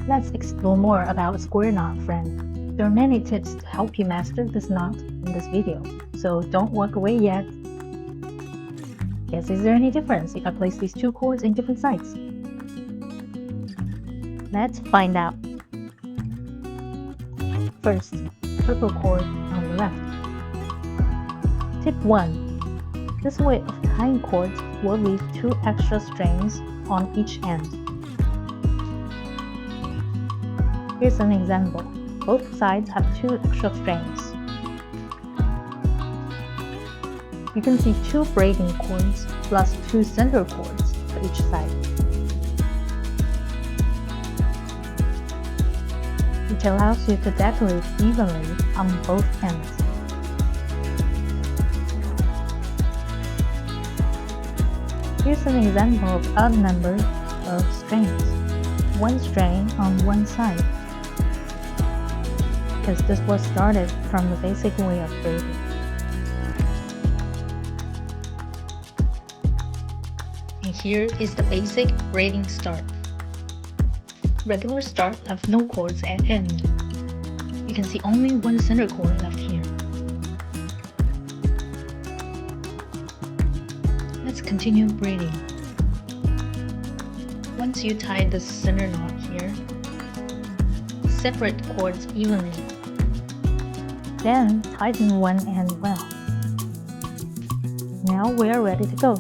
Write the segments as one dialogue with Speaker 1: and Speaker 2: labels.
Speaker 1: Let's explore more about Squareknot, friend. There are many tips to help you master this knot in this video, so don't walk away yet. Guess is there any difference if I place these two cords in different sides? Let's find out. First, purple cord on the left. Tip 1. This way of tying cords will leave 2 extra strings on each end. Here's an example. Both sides have 2 extra strings. You can see 2 braiding cords plus 2 center cords for each side, which allows you to decorate evenly on both ends. Here's an example of odd number of strings. 1 string on one side, because this was started from the basic way of braiding. And here is the basic braiding start. Regular start left no cords at end. You can see only 1 center cord left here. Let's continue braiding. Once you tie the center knot here, separate cords evenly. Then tighten one end well. Now we are ready to go.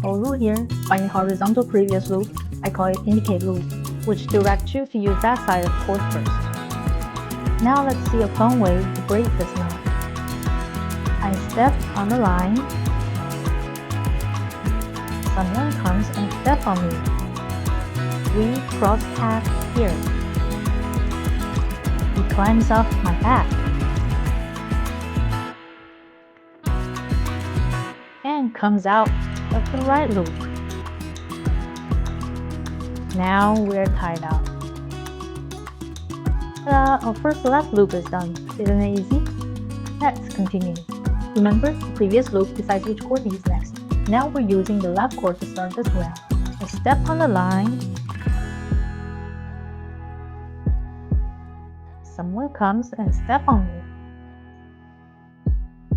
Speaker 1: For rule here, find a horizontal previous loop, I call it indicate loop, which directs you to use that side of cord first. Now let's see a fun way to braid this knot. I step on the line. Someone comes and steps on me. We cross paths here. He climbs up my back and comes out of the right loop. Now we're tied up. Our first left loop is done. Isn't it easy? Let's continue. Remember, the previous loop decides which cord to use next. Now we're using the left cord to start this round. I step on the line. Someone comes and steps on me.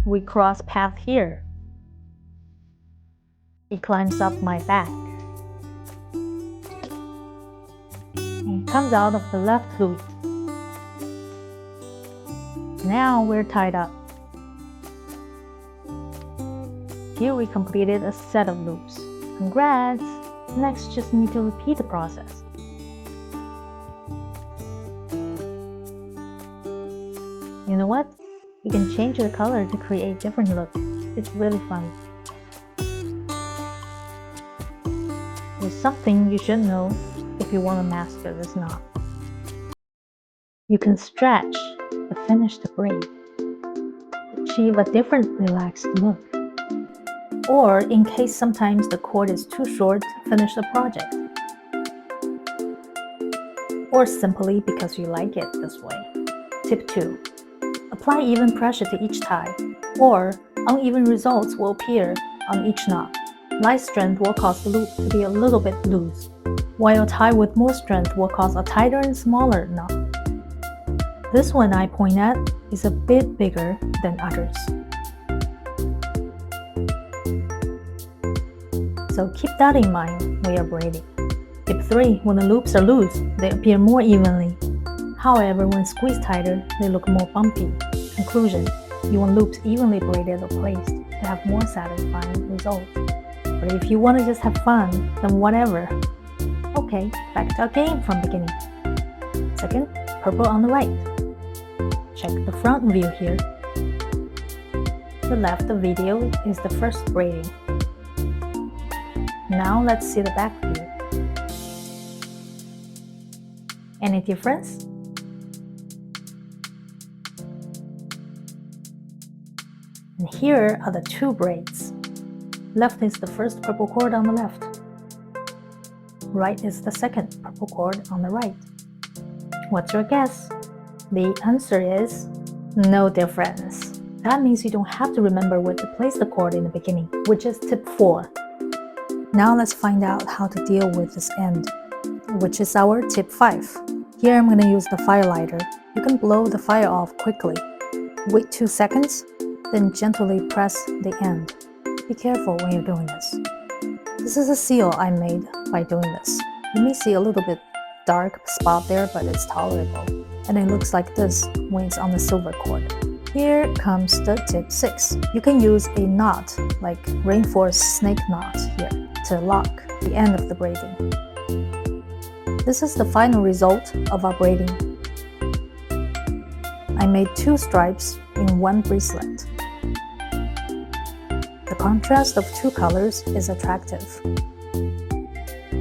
Speaker 1: We cross path here. He climbs up my back and comes out of the left loop. Now we're tied up. Here we completed a set of loops. Congrats! Next, just need to repeat the process. You know what? You can change the color to create different looks. It's really fun. There's something you should know if you want to master this knot. You can stretch to finish the braid, achieve a different relaxed look, or in case sometimes the cord is too short to finish the project, or simply because you like it this way. Tip 2. Apply even pressure to each tie, or uneven results will appear on each knot. Light strength will cause the loop to be a little bit loose, while a tie with more strength will cause a tighter and smaller knot. This one I point at is a bit bigger than others. So keep that in mind when you're braiding. Tip 3. When the loops are loose, they appear more evenly. However, when squeezed tighter, they look more bumpy. Conclusion. You want loops evenly braided or placed to have more satisfying results. But if you want to just have fun, then whatever. Okay, back to our game from beginning. Second, purple on the right. Check the front view here. The left of video is the first braiding. Now let's see the back view. Any difference? And here are the 2 braids. Left is the first purple cord on the left. Right is the second purple cord on the right. What's your guess? The answer is no difference. That means you don't have to remember where to place the cord in the beginning, which is tip 4. Now let's find out how to deal with this end, which is our tip 5. Here I'm going to use the fire lighter. You can blow the fire off quickly. Wait 2 seconds, then gently press the end. Be careful when you're doing this. This is a seal I made by doing this. You may see a little bit dark spot there, but it's tolerable. And it looks like this when it's on the silver cord. Here comes the tip 6. You can use a knot, like reinforced snake knot here, to lock the end of the braiding. This is the final result of our braiding. I made 2 stripes in 1 bracelet. The contrast of 2 colors is attractive.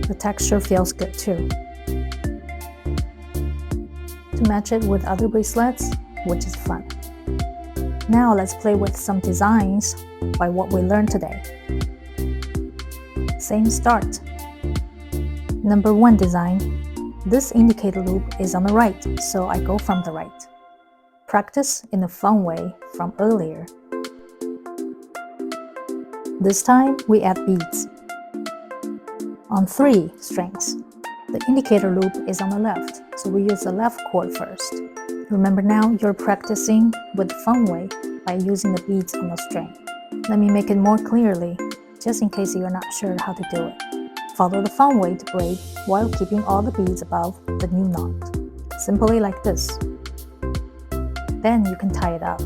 Speaker 1: The texture feels good too. To match it with other bracelets, which is fun. Now let's play with some designs by what we learned today. Same start. Number 1 design. This indicator loop is on the right, so I go from the right. Practice in a fun way from earlier. This time we add beads. On 3 strings, the indicator loop is on the left, so we use the left cord first. Remember now you're practicing with the fun way by using the beads on the string. Let me make it more clearly, just in case you're not sure how to do it. Follow the fun way to braid while keeping all the beads above the new knot. Simply like this. Then you can tie it up.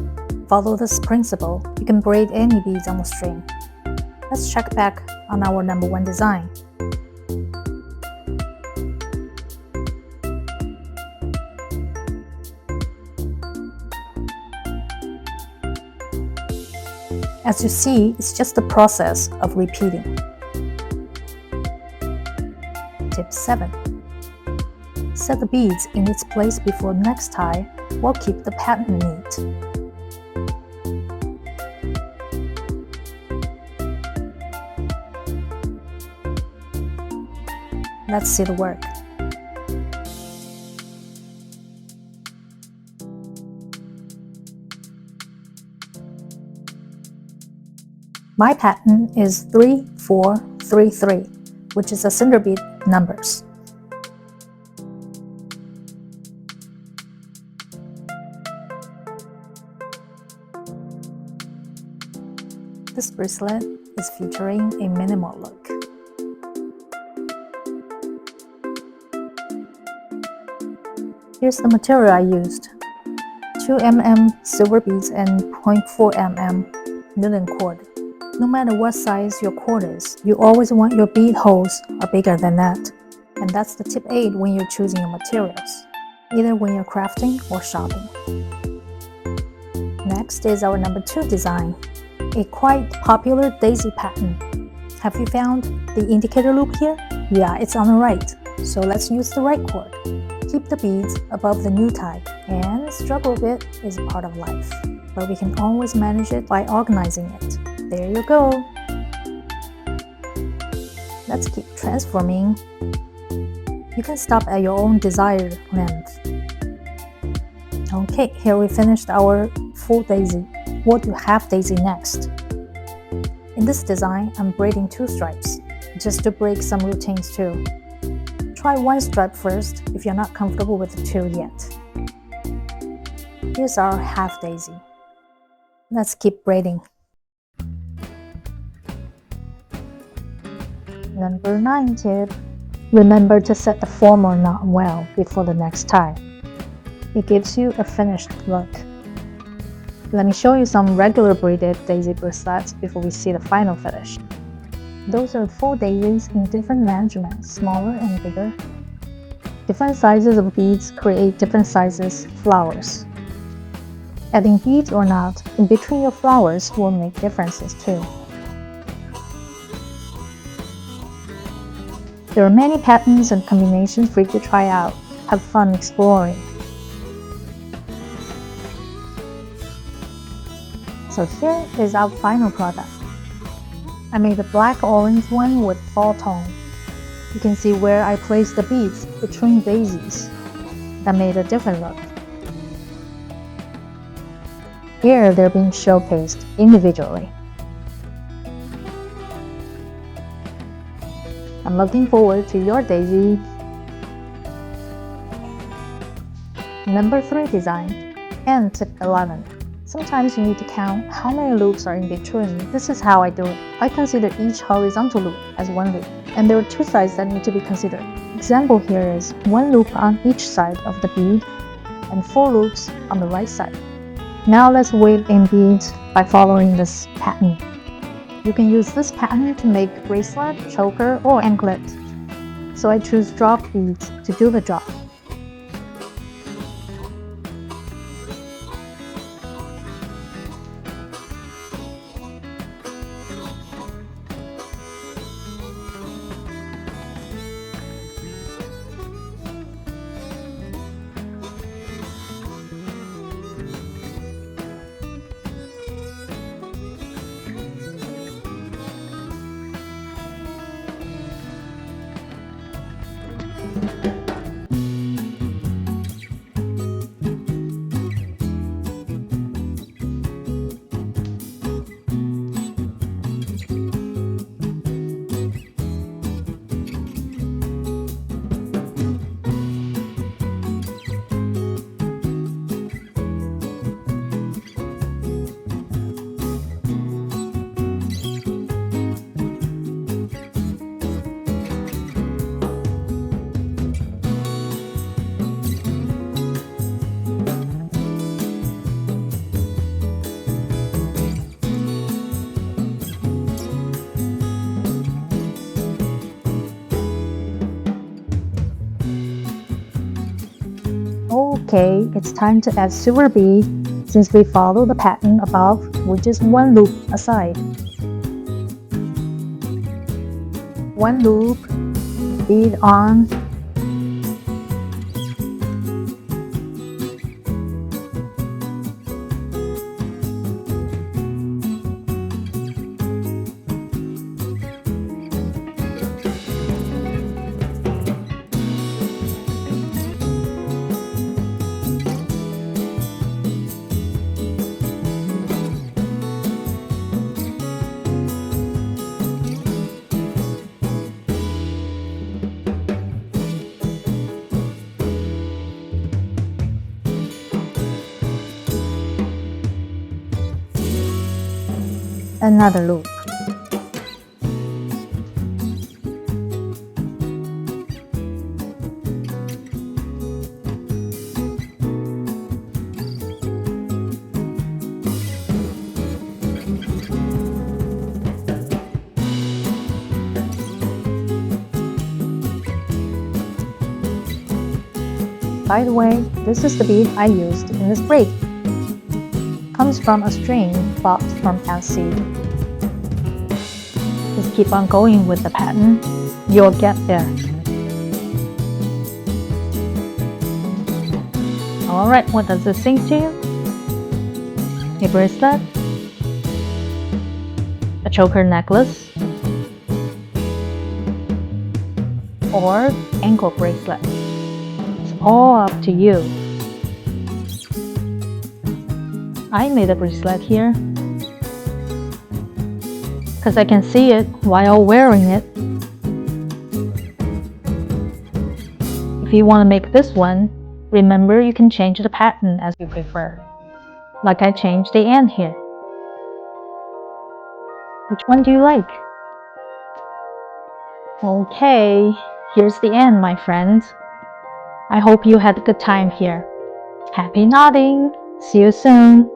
Speaker 1: Follow this principle, you can braid any beads on the string. Let's check back on our number 1 design. As you see, it's just the process of repeating. Tip 7. Set the beads in its place before next tie while keep the pattern neat. Let's see the work. My pattern is 3, 4, 3, 3, which is the center bead numbers. This bracelet is featuring a minimal look. Here's the material I used. 2 mm silver beads and 0.4 mm nylon cord. No matter what size your cord is, you always want your bead holes are bigger than that. And that's the tip 8 when you're choosing your materials, either when you're crafting or shopping. Next is our number 2 design, a quite popular daisy pattern. Have you found the indicator loop here? Yeah, it's on the right, so let's use the right cord. Keep the beads above the new tie, and struggle a bit is a part of life, but we can always manage it by organizing it. There you go. Let's keep transforming. You can stop at your own desired length. Okay, here we finished our full daisy. We'll do half daisy next. In this design, I'm braiding 2 stripes, just to break some routines too. Try 1 stripe first if you're not comfortable with the 2 yet. Here's our half daisy. Let's keep braiding. Number 9 tip. Remember to set the former knot well before the next tie. It gives you a finished look. Let me show you some regular braided daisy bracelets before we see the final finish. Those are full daisies in different measurements, smaller and bigger. Different sizes of beads create different sizes flowers. Adding beads or not in between your flowers will make differences too. There are many patterns and combinations for you to try out. Have fun exploring. So here is our final product. I made a black-orange one with fall tone. You can see where I placed the beads between daisies. That made a different look. Here they're being showcased individually. I'm looking forward to your daisy. Number 3 design. And tip 11. Sometimes you need to count how many loops are in between. This is how I do it. I consider each horizontal loop as one loop, and there are 2 sides that need to be considered. Example here is 1 loop on each side of the bead and 4 loops on the right side. Now let's weave in beads by following this pattern. You can use this pattern to make bracelet, choker, or anklet. So I choose drop beads to do the drop. Okay, it's time to add silver bead. Since we follow the pattern above with just 1 loop aside. 1 loop, bead on, another loop. By the way, this is the bead I used in this braid. Comes from a string bought from Etsy. Just keep on going with the pattern, you'll get there. Alright, what does this sing to you? A bracelet, a choker necklace, or ankle bracelet. It's all up to you. I made a bracelet here because I can see it while wearing it. If you want to make this one, remember you can change the pattern as you prefer. Like I changed the end here. Which one do you like? Okay, here's the end, my friends. I hope you had a good time here. Happy knotting! See you soon!